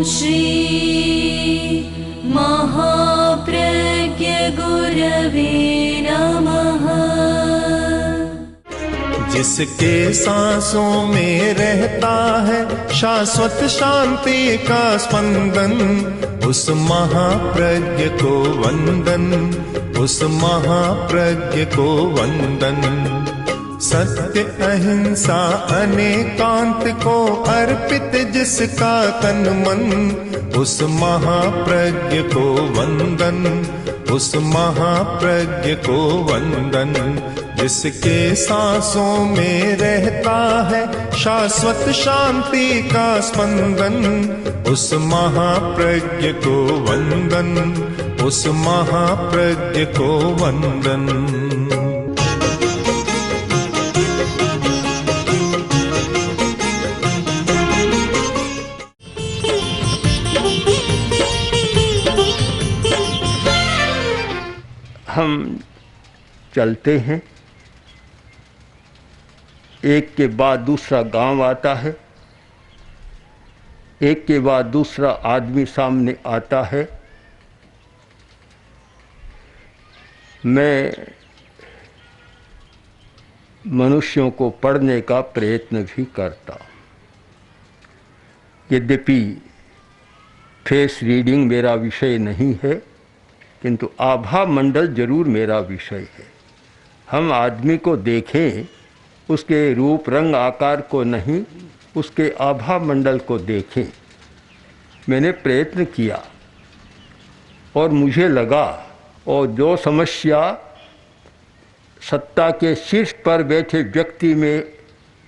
श्री महाप्रज्ञ गुरवे नमः। जिसके सांसों में रहता है शाश्वत शांति का स्पंदन, उस महाप्रज्ञ को वंदन, उस महाप्रज्ञ को वंदन। सत्य अहिंसा अनेकांत को अर्पित जिसका तन मन, उस महाप्रज्ञ को वंदन, उस महाप्रज्ञ को वंदन। जिसके सांसों में रहता है शाश्वत शांति का स्पंदन, उस महाप्रज्ञ को वंदन, उस महाप्रज्ञ को वंदन। हम चलते हैं, एक के बाद दूसरा गांव आता है, एक के बाद दूसरा आदमी सामने आता है। मैं मनुष्यों को पढ़ने का प्रयत्न भी करता हूँ। यद्यपि फेस रीडिंग मेरा विषय नहीं है, किंतु आभा मंडल जरूर मेरा विषय है। हम आदमी को देखें, उसके रूप रंग आकार को नहीं, उसके आभा मंडल को देखें। मैंने प्रयत्न किया और मुझे लगा, और जो समस्या सत्ता के शीर्ष पर बैठे व्यक्ति में,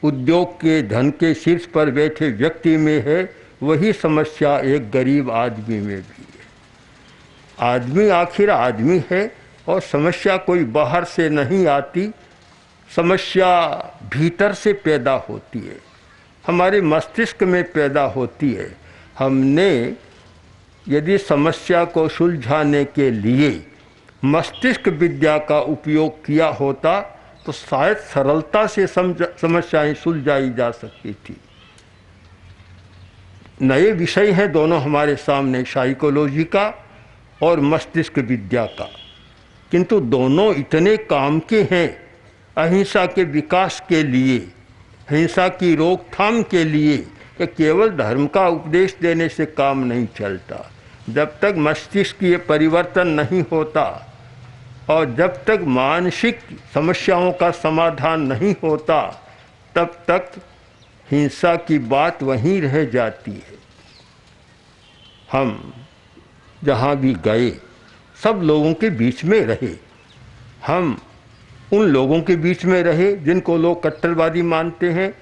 उद्योग के धन के शीर्ष पर बैठे व्यक्ति में है, वही समस्या एक गरीब आदमी में भी है। आदमी आखिर आदमी है, और समस्या कोई बाहर से नहीं आती, समस्या भीतर से पैदा होती है, हमारे मस्तिष्क में पैदा होती है। हमने यदि समस्या को सुलझाने के लिए मस्तिष्क विद्या का उपयोग किया होता तो शायद सरलता से समस्याएं सुलझाई जा सकती थी। नए विषय हैं दोनों हमारे सामने, साइकोलॉजी का और मस्तिष्क विद्या का, किंतु दोनों इतने काम के हैं अहिंसा के विकास के लिए, हिंसा की रोकथाम के लिए, कि केवल धर्म का उपदेश देने से काम नहीं चलता। जब तक मस्तिष्क की परिवर्तन नहीं होता और जब तक मानसिक समस्याओं का समाधान नहीं होता, तब तक हिंसा की बात वहीं रह जाती है। हम जहाँ भी गए सब लोगों के बीच में रहे। हम उन लोगों के बीच में रहे जिनको लोग कट्टरवादी मानते हैं।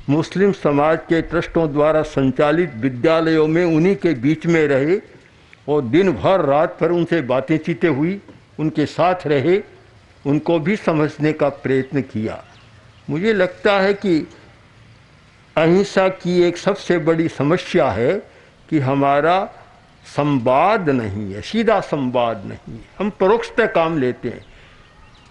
मुस्लिम समाज के ट्रस्टों द्वारा संचालित विद्यालयों में उन्हीं के बीच में रहे और दिन भर रात भर उनसे बातें चीतें हुई, उनके साथ रहे, उनको भी समझने का प्रयत्न किया। मुझे लगता है कि अहिंसा की एक सबसे बड़ी समस्या है कि हमारा संवाद नहीं है, सीधा संवाद नहीं है। हम परोक्षतः काम लेते हैं,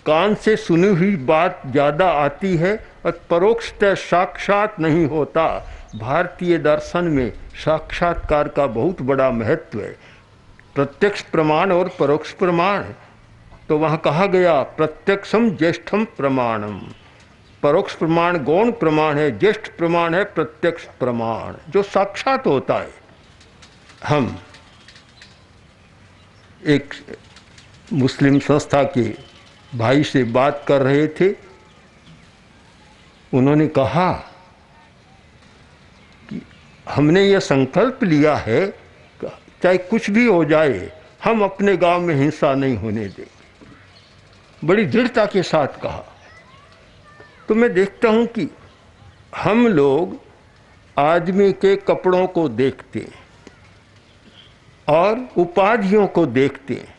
कान से सुनी हुई बात ज़्यादा आती है और परोक्षतः साक्षात नहीं होता। भारतीय दर्शन में साक्षात्कार का बहुत बड़ा महत्व है, प्रत्यक्ष प्रमाण और परोक्ष प्रमाण। तो वहाँ कहा गया प्रत्यक्षम ज्येष्ठम प्रमाणम। परोक्ष प्रमाण गौण प्रमाण है, ज्येष्ठ प्रमाण है प्रत्यक्ष प्रमाण, जो साक्षात होता है। हम एक मुस्लिम संस्था के भाई से बात कर रहे थे। उन्होंने कहा कि हमने यह संकल्प लिया है चाहे कुछ भी हो जाए हम अपने गांव में हिंसा नहीं होने देंगे। बड़ी दृढ़ता के साथ कहा। तो मैं देखता हूं कि हम लोग आदमी के कपड़ों को देखते हैं और उपाधियों को देखते हैं।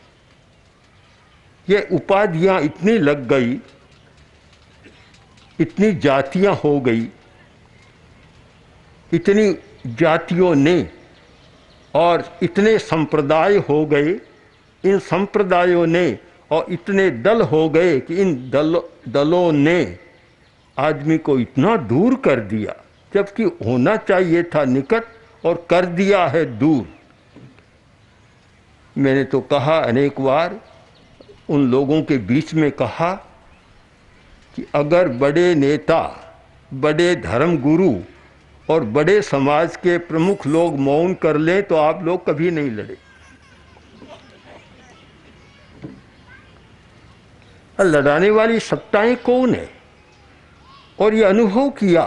ये उपाधियां इतनी लग गई, इतनी जातियां हो गई, इतनी जातियों ने और इतने संप्रदाय हो गए, इन संप्रदायों ने और इतने दल हो गए कि इन दलों ने आदमी को इतना दूर कर दिया, जबकि होना चाहिए था निकट और कर दिया है दूर। मैंने तो कहा अनेक बार, उन लोगों के बीच में कहा कि अगर बड़े नेता, बड़े धर्म गुरु और बड़े समाज के प्रमुख लोग मौन कर लें तो आप लोग कभी नहीं लड़े। लड़ाने वाली सत्ताएं कौन है? और ये अनुभव किया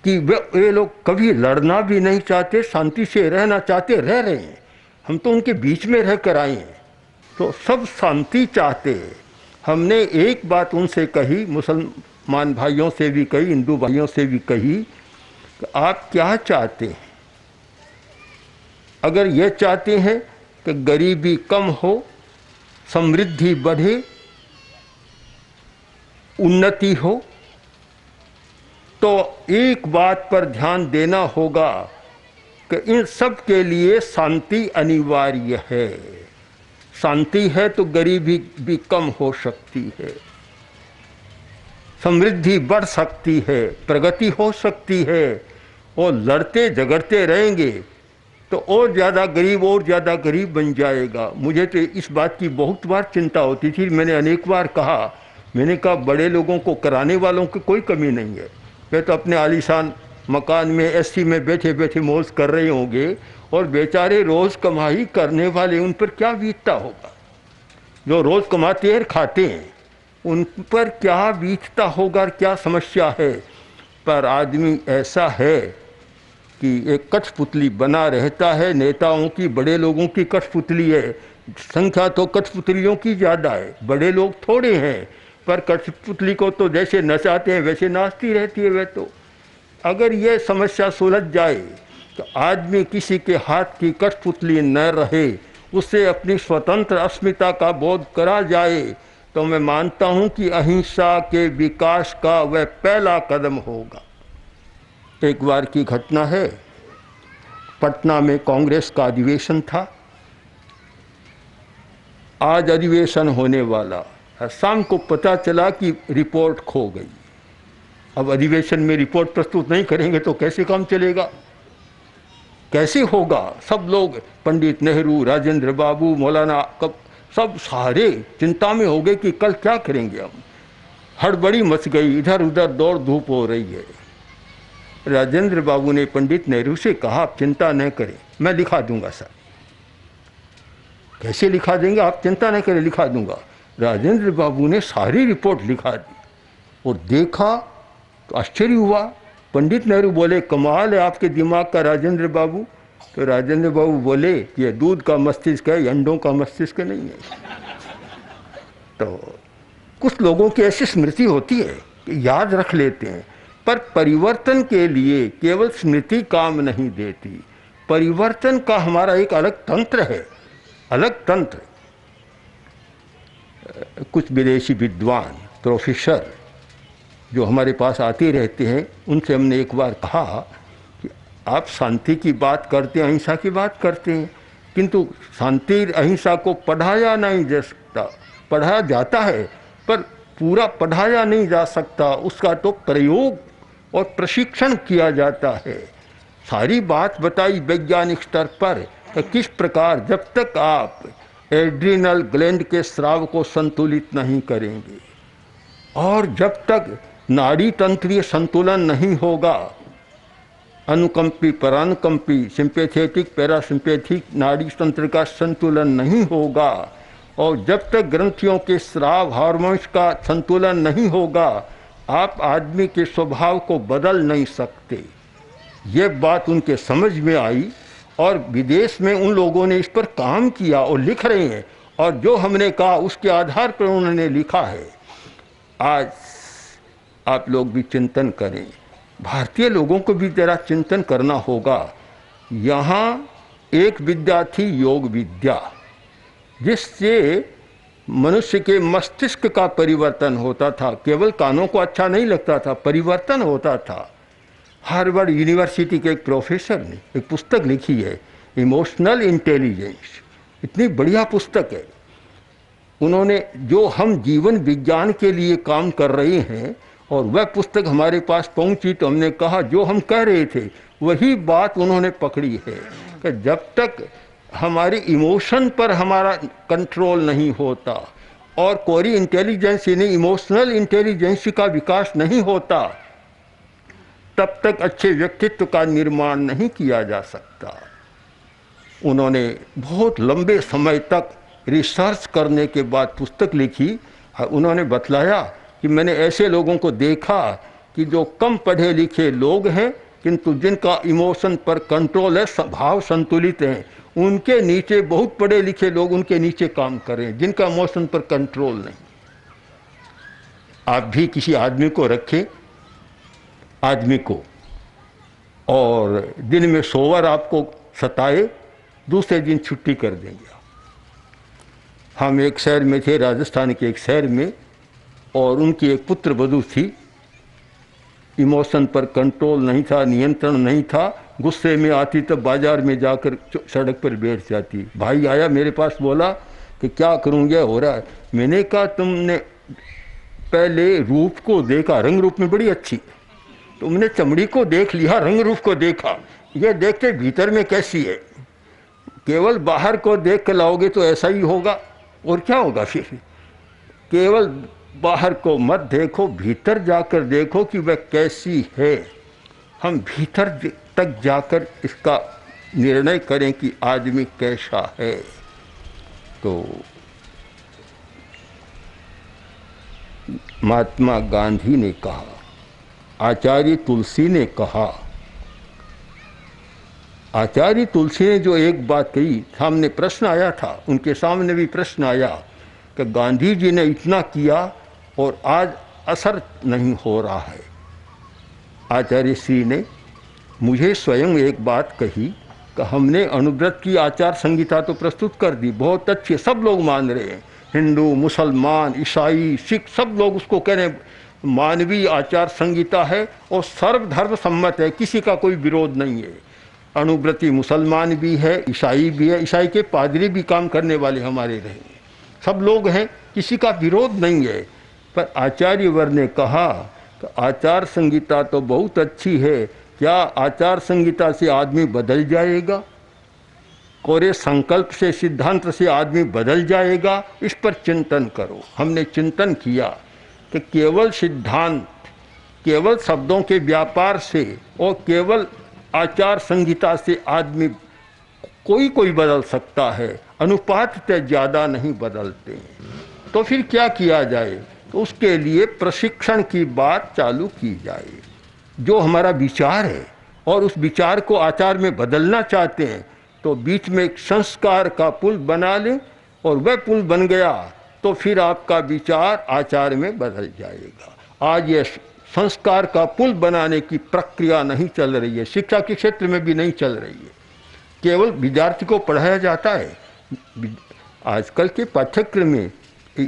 कि वे लोग कभी लड़ना भी नहीं चाहते, शांति से रहना चाहते, रह रहे हैं। हम तो उनके बीच में रह कर आए हैं, तो सब शांति चाहते हैं। हमने एक बात उनसे कही, मुसलमान भाइयों से भी कही, हिंदू भाइयों से भी कही कि आप क्या चाहते हैं? अगर ये चाहते हैं कि गरीबी कम हो, समृद्धि बढ़े, उन्नति हो, तो एक बात पर ध्यान देना होगा कि इन सब के लिए शांति अनिवार्य है। शांति है तो गरीबी भी कम हो सकती है, समृद्धि बढ़ सकती है, प्रगति हो सकती है। और लड़ते झगड़ते रहेंगे तो और ज़्यादा गरीब बन जाएगा। मुझे तो इस बात की बहुत बार चिंता होती थी। मैंने अनेक बार कहा, मैंने कहा बड़े लोगों को कराने वालों की कोई कमी नहीं है। वे तो अपने आलीशान मकान में एसी में बैठे बैठे मौज कर रहे होंगे, और बेचारे रोज़ कमाई करने वाले, उन पर क्या बीतता होगा? जो रोज़ कमाते हैं खाते हैं, उन पर क्या बीतता होगा, क्या समस्या है? पर आदमी ऐसा है कि एक कठपुतली बना रहता है। नेताओं की, बड़े लोगों की कठपुतली है। संख्या तो कठपुतलियों की ज़्यादा है, बड़े लोग थोड़े हैं, पर कठपुतली को तो जैसे नचाते हैं वैसे नाचती रहती है। वे तो अगर ये समस्या सुलझ जाए तो आदमी किसी के हाथ की कठपुतली न रहे, उससे अपनी स्वतंत्र अस्मिता का बोध करा जाए, तो मैं मानता हूँ कि अहिंसा के विकास का वह पहला कदम होगा। एक बार की घटना है, पटना में कांग्रेस का अधिवेशन था। आज अधिवेशन होने वाला, शाम को पता चला कि रिपोर्ट खो गई। अब अधिवेशन में रिपोर्ट प्रस्तुत नहीं करेंगे तो कैसे काम चलेगा, कैसे होगा? सब लोग, पंडित नेहरू, राजेंद्र बाबू, मौलाना, सब सारे चिंता में हो गए कि कल क्या करेंगे हम। हड़बड़ी मच गई, इधर उधर दौड़ धूप हो रही है। राजेंद्र बाबू ने पंडित नेहरू से कहा, आप चिंता न करें, मैं लिखा दूंगा सर। कैसे लिखा देंगे? आप चिंता न करें, लिखा दूंगा। राजेंद्र बाबू ने सारी रिपोर्ट लिखा दी और देखा तो आश्चर्य हुआ। पंडित नेहरू बोले, कमाल है आपके दिमाग का राजेंद्र बाबू। तो राजेंद्र बाबू बोले, ये दूध का मस्तिष्क है, अंडों का मस्तिष्क नहीं है। तो कुछ लोगों की ऐसी स्मृति होती है कि याद रख लेते हैं, पर परिवर्तन के लिए केवल स्मृति काम नहीं देती। परिवर्तन का हमारा एक अलग तंत्र है, अलग तंत्र। कुछ विदेशी विद्वान, प्रोफेसर जो हमारे पास आते रहते हैं, उनसे हमने एक बार कहा कि आप शांति की बात करते हैं, अहिंसा की बात करते हैं, किंतु शांति अहिंसा को पढ़ाया नहीं जा सकता। पढ़ाया जाता है पर पूरा पढ़ाया नहीं जा सकता, उसका तो प्रयोग और प्रशिक्षण किया जाता है। सारी बात बताई वैज्ञानिक स्तर पर कि किस प्रकार, जब तक आप एड्रिनल ग्लैंड के स्राव को संतुलित नहीं करेंगे और जब तक नाड़ी तंत्रीय संतुलन नहीं होगा, अनुकंपी परानुकंपी, सिंपैथेटिक पैरासिम्पैथिक नाड़ी तंत्र का संतुलन नहीं होगा, और जब तक ग्रंथियों के स्राव हार्मोन्स का संतुलन नहीं होगा, आप आदमी के स्वभाव को बदल नहीं सकते। ये बात उनके समझ में आई और विदेश में उन लोगों ने इस पर काम किया और लिख रहे हैं, और जो हमने कहा उसके आधार पर उन्होंने लिखा है। आज आप लोग भी चिंतन करें, भारतीय लोगों को भी जरा चिंतन करना होगा। यहाँ एक विद्या थी, योग विद्या, जिससे मनुष्य के मस्तिष्क का परिवर्तन होता था। केवल कानों को अच्छा नहीं लगता था, परिवर्तन होता था। हार्वर्ड यूनिवर्सिटी के एक प्रोफेसर ने एक पुस्तक लिखी है, इमोशनल इंटेलिजेंस। इतनी बढ़िया पुस्तक है। उन्होंने जो हम जीवन विज्ञान के लिए काम कर रहे हैं और वह पुस्तक हमारे पास पहुंची तो हमने कहा जो हम कह रहे थे वही बात उन्होंने पकड़ी है कि जब तक हमारी इमोशन पर हमारा कंट्रोल नहीं होता और कोरी इंटेलिजेंस यानी इमोशनल इंटेलिजेंस का विकास नहीं होता, तब तक अच्छे व्यक्तित्व का निर्माण नहीं किया जा सकता। उन्होंने बहुत लंबे समय तक रिसर्च करने के बाद पुस्तक लिखी। उन्होंने बतलाया कि मैंने ऐसे लोगों को देखा कि जो कम पढ़े लिखे लोग हैं किंतु जिनका इमोशन पर कंट्रोल है, भाव संतुलित हैं, उनके नीचे बहुत पढ़े लिखे लोग उनके नीचे काम करें जिनका इमोशन पर कंट्रोल नहीं। आप भी किसी आदमी को रखें, आदमी को, और दिन में सोवर आपको सताए, दूसरे दिन छुट्टी कर देंगे। हम एक शहर में थे, राजस्थान के एक शहर में, और उनकी एक पुत्र वधू थी। इमोशन पर कंट्रोल नहीं था, नियंत्रण नहीं था। गुस्से में आती तब बाजार में जाकर सड़क पर बैठ जाती। भाई आया मेरे पास, बोला कि क्या करूँ, यह हो रहा है। मैंने कहा तुमने पहले रूप को देखा, रंग रूप में बड़ी अच्छी, तुमने चमड़ी को देख लिया, रंग रूप को देखा, यह देखते भीतर में कैसी है। केवल बाहर को देख कर लाओगे तो ऐसा ही होगा, और क्या होगा फिर। केवल बाहर को मत देखो, भीतर जाकर देखो कि वह कैसी है। हम भीतर तक जाकर इसका निर्णय करें कि आदमी कैसा है। तो महात्मा गांधी ने कहा, आचार्य तुलसी ने कहा, आचार्य तुलसी ने जो एक बात कही, सामने प्रश्न आया था, उनके सामने भी प्रश्न आया कि गांधी जी ने इतना किया और आज असर नहीं हो रहा है। आचार्य श्री ने मुझे स्वयं एक बात कही कि हमने अनुव्रत की आचार संहिता तो प्रस्तुत कर दी, बहुत अच्छी, सब लोग मान रहे हैं, हिंदू, मुसलमान, ईसाई, सिख, सब लोग उसको कह रहे हैं मानवीय आचार संहिता है और सर्वधर्म सम्मत है, किसी का कोई विरोध नहीं है। अनुव्रती मुसलमान भी है, ईसाई भी है, ईसाई के पादरी भी काम करने वाले हमारे रहे, सब लोग हैं, किसी का विरोध नहीं है। पर आचार्यवर ने कहा कि आचार संहिता तो बहुत अच्छी है, क्या आचार संहिता से आदमी बदल जाएगा? कोरे संकल्प से, सिद्धांत से आदमी बदल जाएगा? इस पर चिंतन करो। हमने चिंतन किया कि केवल सिद्धांत, केवल शब्दों के व्यापार से और केवल आचार संहिता से आदमी कोई बदल सकता है, अनुपात से ज़्यादा नहीं बदलते हैं। तो फिर क्या किया जाए? तो उसके लिए प्रशिक्षण की बात चालू की जाए। जो हमारा विचार है और उस विचार को आचार में बदलना चाहते हैं तो बीच में एक संस्कार का पुल बना लें, और वह पुल बन गया तो फिर आपका विचार आचार में बदल जाएगा। आज ये संस्कार का पुल बनाने की प्रक्रिया नहीं चल रही है, शिक्षा के क्षेत्र में भी नहीं चल रही है। केवल विद्यार्थी को पढ़ाया जाता है। आजकल के पाठ्यक्रम में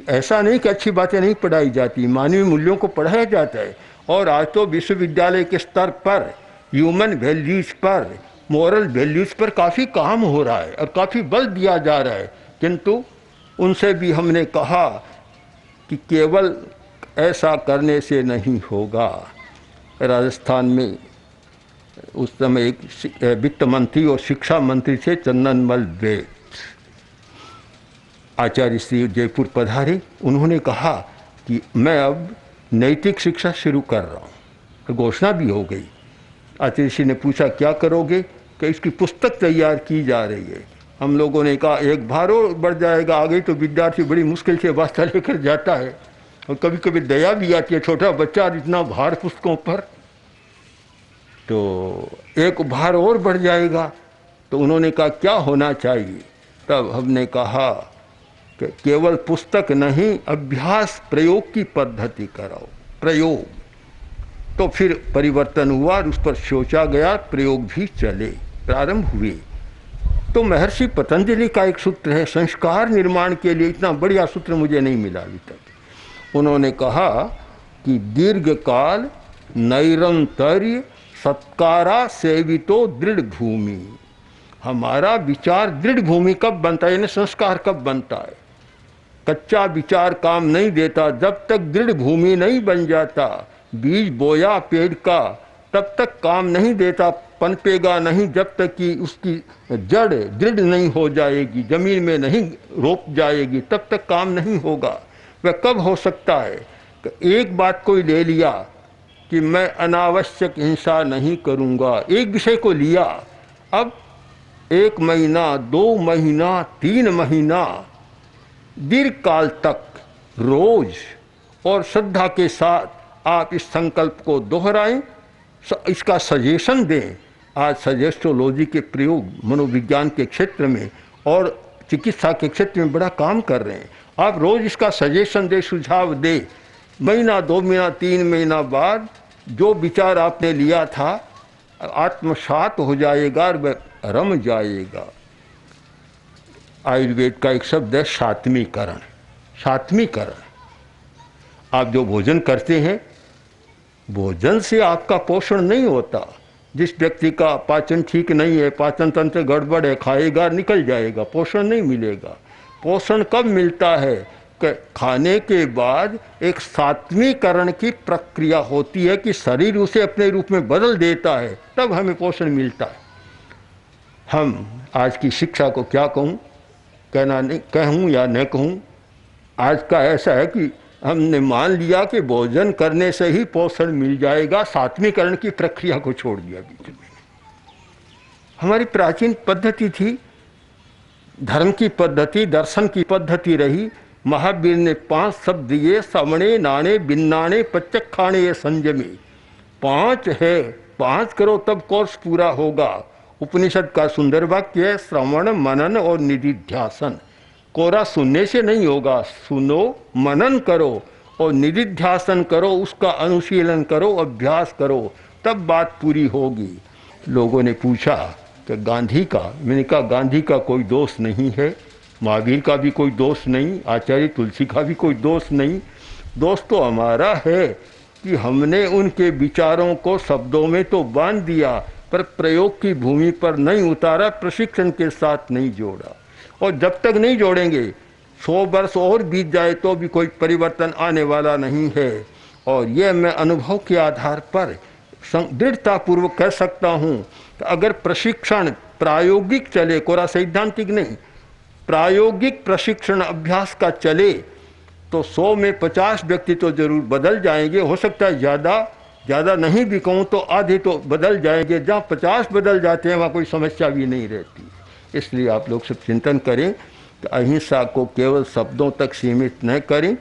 ऐसा नहीं कि अच्छी बातें नहीं पढ़ाई जाती, मानवीय मूल्यों को पढ़ाया जाता है। और आज तो विश्वविद्यालय के स्तर पर ह्यूमन वैल्यूज़ पर, मॉरल वैल्यूज़ पर काफ़ी काम हो रहा है और काफ़ी बल दिया जा रहा है। किंतु उनसे भी हमने कहा कि केवल ऐसा करने से नहीं होगा। राजस्थान में उस समय एक वित्त मंत्री और शिक्षा मंत्री थे, चंदनमल वैद। आचार्य श्री जयपुर पधारे, उन्होंने कहा कि मैं अब नैतिक शिक्षा शुरू कर रहा हूँ। घोषणा भी हो गई। आचार्य श्री ने पूछा क्या करोगे? कि इसकी पुस्तक तैयार की जा रही है। हम लोगों ने कहा एक भार और बढ़ जाएगा, आगे तो विद्यार्थी बड़ी मुश्किल से वास्ता लेकर जाता है और कभी कभी दया भी आती है, छोटा बच्चा इतना भार पुस्तकों पर, तो एक भार और बढ़ जाएगा। तो उन्होंने कहा क्या होना चाहिए? तब हमने कहा कि केवल पुस्तक नहीं, अभ्यास प्रयोग की पद्धति कराओ, प्रयोग। तो फिर परिवर्तन हुआ, उस पर सोचा गया, प्रयोग भी चले, प्रारंभ हुए। तो महर्षि पतंजलि का एक सूत्र है, संस्कार निर्माण के लिए इतना बढ़िया सूत्र मुझे नहीं मिला अभी तक। उन्होंने कहा कि दीर्घकाल नैरंतर्य सत्कारा सेवितो दृढ़ भूमि। हमारा विचार दृढ़ भूमि कब बनता है, यानी संस्कार कब बनता है? कच्चा विचार काम नहीं देता, जब तक दृढ़ भूमि नहीं बन जाता, बीज बोया पेड़ का तब तक काम नहीं देता, पनपेगा नहीं जब तक कि उसकी जड़ दृढ़ नहीं हो जाएगी, जमीन में नहीं रोप जाएगी, तब तक काम नहीं होगा। वह कब हो सकता है कि एक बात कोई ले लिया कि मैं अनावश्यक हिंसा नहीं करूँगा, एक विषय को लिया, अब 1 महीना 2 महीना 3 महीना दीर्घ काल तक रोज और श्रद्धा के साथ आप इस संकल्प को दोहराएं, इसका सजेशन दें। आज सजेस्ट्रोलॉजी के प्रयोग मनोविज्ञान के क्षेत्र में और चिकित्सा के क्षेत्र में बड़ा काम कर रहे हैं। आप रोज इसका सजेशन दें, सुझाव दें। महीना 2 महीना 3 महीना बाद जो विचार आपने लिया था आत्मसात हो जाएगा और वह रम जाएगा। आयुर्वेद का एक शब्द है सात्मीकरण। सात्मीकरण, आप जो भोजन करते हैं, भोजन से आपका पोषण नहीं होता। जिस व्यक्ति का पाचन ठीक नहीं है, पाचन तंत्र गड़बड़ है, खाएगा निकल जाएगा, पोषण नहीं मिलेगा। पोषण कब मिलता है कि खाने के बाद एक सात्मीकरण की प्रक्रिया होती है कि शरीर उसे अपने रूप में बदल देता है, तब हमें पोषण मिलता है। हम आज की शिक्षा को क्या कहूँ, कहना नहीं, कहूँ या न कहूँ, आज का ऐसा है कि हमने मान लिया कि भोजन करने से ही पोषण मिल जाएगा, सात्मीकरण की प्रक्रिया को छोड़ दिया बीच में। हमारी प्राचीन पद्धति थी, धर्म की पद्धति, दर्शन की पद्धति रही। महावीर ने 5 शब्द दिए, श्रवणे नाणे बिन्नाणे पच्चखाणे ये संयमी। 5 है, 5 करो तब कोर्स पूरा होगा। उपनिषद का सुंदर वाक्य है, श्रवण मनन और निधिध्यासन। कोरा सुनने से नहीं होगा, सुनो, मनन करो और निधिध्यासन करो, उसका अनुशीलन करो, अभ्यास करो, तब बात पूरी होगी। लोगों ने पूछा कि गांधी का, मैंने कहा गांधी का कोई दोष नहीं है, महावीर का भी कोई दोष नहीं, आचार्य तुलसी का भी कोई दोष नहीं। दोष तो हमारा है कि हमने उनके विचारों को शब्दों में तो बांध दिया पर प्रयोग की भूमि पर नहीं उतारा, प्रशिक्षण के साथ नहीं जोड़ा। और जब तक नहीं जोड़ेंगे 100 वर्ष और बीत जाए तो भी कोई परिवर्तन आने वाला नहीं है। और यह मैं अनुभव के आधार पर दृढ़तापूर्वक कह सकता हूँ कि अगर प्रशिक्षण प्रायोगिक चले, कोरा सैद्धांतिक नहीं, प्रायोगिक प्रशिक्षण अभ्यास का चले तो 100 में 50 व्यक्ति तो जरूर बदल जाएंगे। हो सकता है ज़्यादा नहीं भी कहूँ तो आधे तो बदल जाएंगे। जहाँ 50 बदल जाते हैं वहाँ कोई समस्या भी नहीं रहती। इसलिए आप लोग सब चिंतन करें कि अहिंसा को केवल शब्दों तक सीमित न करें,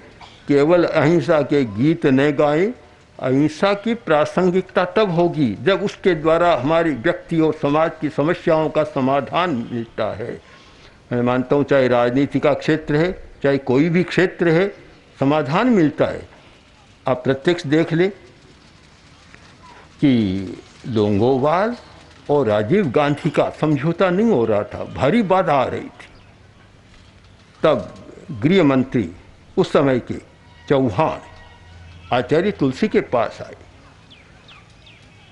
केवल अहिंसा के गीत न गाएं। अहिंसा की प्रासंगिकता तब होगी जब उसके द्वारा हमारी व्यक्ति और समाज की समस्याओं का समाधान मिलता है। मैं मानता हूँ चाहे राजनीति का क्षेत्र है, चाहे कोई भी क्षेत्र है, समाधान मिलता है। आप प्रत्यक्ष देख लें कि लोंगोवाल और राजीव गांधी का समझौता नहीं हो रहा था, भारी बाधा आ रही थी। तब गृह मंत्री उस समय के चौहान आचार्य तुलसी के पास आए,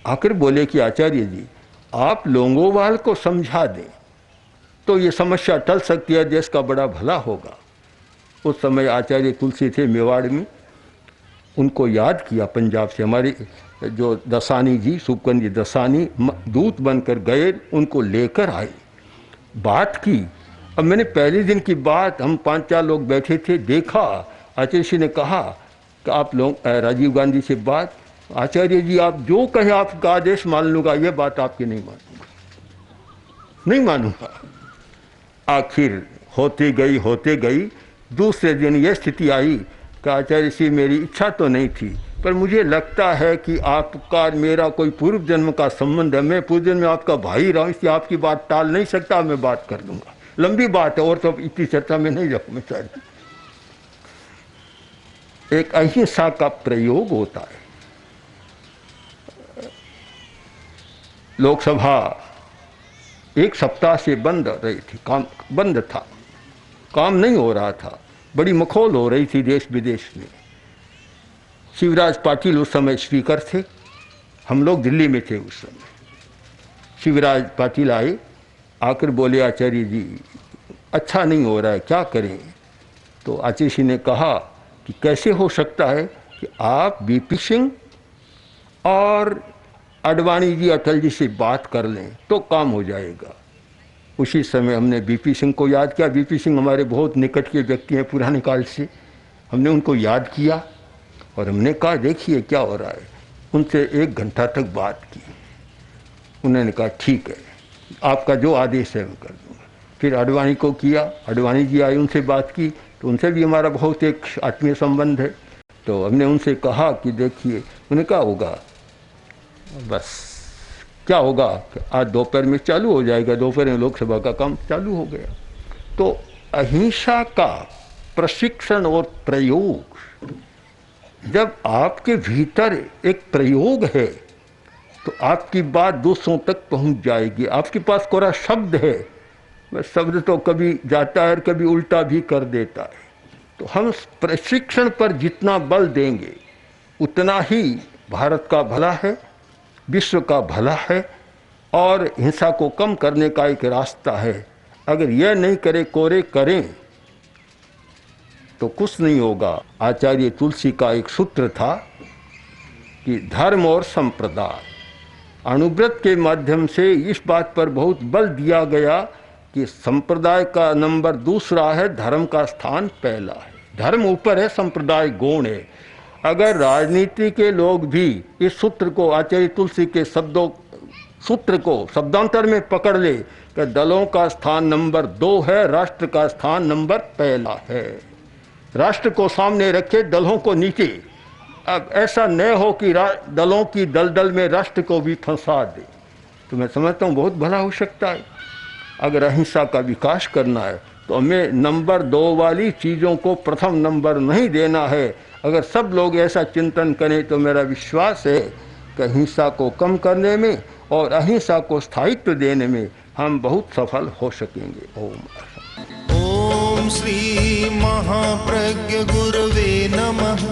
आकर बोले कि आचार्य जी आप लोंगोवाल को समझा दें तो ये समस्या टल सकती है, देश का बड़ा भला होगा। उस समय आचार्य तुलसी थे मेवाड़ में, उनको याद किया पंजाब से हमारे जो दसानी जी, सुपकन जी दसानी दूत बनकर गए, उनको लेकर आए, बात की। अब मैंने पहले दिन की बात, हम 5-4 लोग बैठे थे, देखा आचार्य जी ने कहा कि आप लोग राजीव गांधी से बात, आचार्य जी आप जो कहें आपका आदेश मान लूँगा, ये बात आपकी नहीं मानूंगा, नहीं मानूंगा। आखिर होते गई दूसरे दिन ये स्थिति आई कि आचार्य जी मेरी इच्छा तो नहीं थी पर मुझे लगता है कि आपका मेरा कोई पूर्व जन्म का संबंध है, मैं पूर्व जन्म में आपका भाई रहा हूँ, इसलिए आपकी बात टाल नहीं सकता, मैं बात कर लूँगा। लंबी बात है और तो इतनी चर्चा में नहीं रखूँ मैं चाहती। एक अहिंसा का प्रयोग होता है। लोकसभा 1 सप्ताह से बंद रही थी, काम बंद था, काम नहीं हो रहा था, बड़ी मखौल हो रही थी देश विदेश में। शिवराज पाटिल उस समय स्पीकर थे, हम लोग दिल्ली में थे उस समय। शिवराज पाटिल आए, आकर बोले आचार्य जी अच्छा नहीं हो रहा है, क्या करें। तो आचार्य जी ने कहा कि कैसे हो सकता है कि आप बीपी सिंह और आडवाणी जी अटल जी से बात कर लें तो काम हो जाएगा। उसी समय हमने बीपी सिंह को याद किया। बीपी सिंह हमारे बहुत निकट के व्यक्ति हैं पुराने काल से। हमने उनको याद किया और हमने कहा देखिए क्या हो रहा है। उनसे 1 घंटा तक बात की। उन्होंने कहा ठीक है, आपका जो आदेश है मैं कर दूँगा। फिर आडवाणी को किया, आडवाणी जी आए, उनसे बात की, तो उनसे भी हमारा बहुत एक आत्मीय संबंध है। तो हमने उनसे कहा कि देखिए, उन्हें क्या होगा, बस क्या होगा, आज दोपहर में चालू हो जाएगा, दोपहर में लोकसभा का काम चालू हो गया। तो अहिंसा का प्रशिक्षण और प्रयोग, जब आपके भीतर एक प्रयोग है तो आपकी बात दूसरों तक पहुंच जाएगी। आपके पास कोरा शब्द है, वह शब्द तो कभी जाता है और कभी उल्टा भी कर देता है। तो हम प्रशिक्षण पर जितना बल देंगे उतना ही भारत का भला है, विश्व का भला है और हिंसा को कम करने का एक रास्ता है। अगर यह नहीं करे, कोरे करें तो कुछ नहीं होगा। आचार्य तुलसी का एक सूत्र था कि धर्म और संप्रदाय, अणुव्रत के माध्यम से इस बात पर बहुत बल दिया गया कि संप्रदाय का नंबर दूसरा है, धर्म का स्थान पहला है। धर्म ऊपर है, संप्रदाय गौण है। अगर राजनीति के लोग भी इस सूत्र को, आचार्य तुलसी के सूत्र को शब्दांतर में पकड़ ले कि दलों का स्थान नंबर 2 है, राष्ट्र का स्थान नंबर पहला है। राष्ट्र को सामने रखे, दलों को नीचे। अब ऐसा न हो कि दलों की दलदल में राष्ट्र को भी फंसा दे। तो मैं समझता हूँ बहुत भला हो सकता है। अगर अहिंसा का विकास करना है तो हमें नंबर 2 वाली चीज़ों को प्रथम नंबर नहीं देना है। अगर सब लोग ऐसा चिंतन करें तो मेरा विश्वास है कि हिंसा को कम करने में और अहिंसा को स्थायित्व देने में हम बहुत सफल हो सकेंगे। ओम श्री महाप्रज्ञ गुरवे नमः।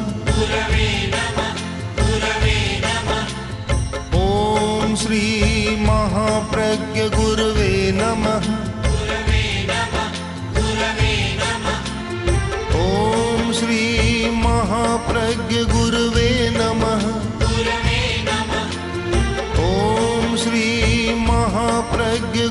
ओम श्री महाप्रज्ञ गुरवे नमः। ओम श्री महाप्रज्ञ गुरवे नमः। ओम श्री महाप्रज्ञ